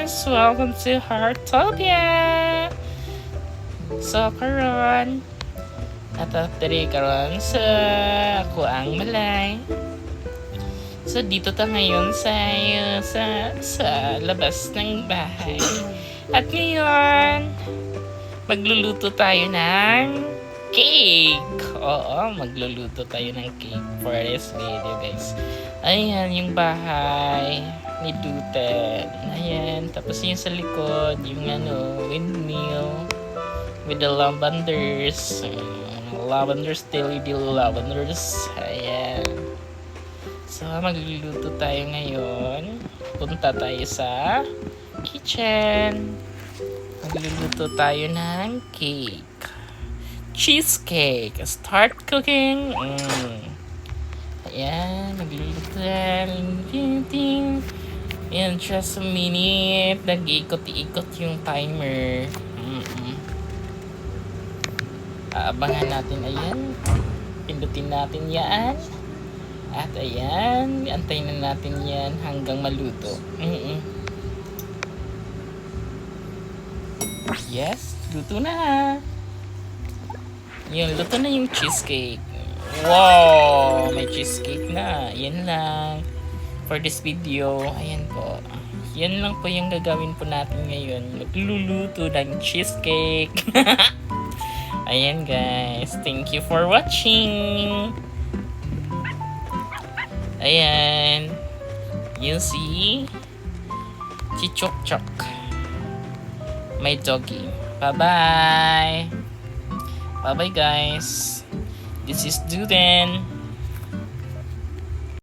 guys! Welcome to Heartopia! So, karon diri karon sa ako ang malay. So, dito ta ngayon sa labas ng bahay. At ngayon, magluluto tayo ng cake. Oo, magluluto tayo ng cake for this video, guys. Ayan, yung bahay ni Duten. Ayan, tapos yung sa likod, yung windmill with the lavenders. Lavenders, LED lavenders. Ayan. So, magluluto tayo ngayon. Punta tayo sa kitchen. Magluluto tayo ng cake. Cheesecake. Start cooking. Ayan, magluluto yan. Ayan, just a minute. Nag-iikot-ikot yung timer. Aabangan natin, ayan. Pindutin natin yan. At ayan, antayin na natin yan hanggang maluto. Yes, luto na. Yun, luto na yung cheesecake. Wow, may cheesecake na. Yan lang. For this video, ayan po. Yan lang po yung gagawin po natin ngayon. Magluluto ng cheesecake. Ayan guys, thank you for watching. Ayan. You see Chichok-chok, my doggy. Bye-bye. Bye-bye guys. This is Duden.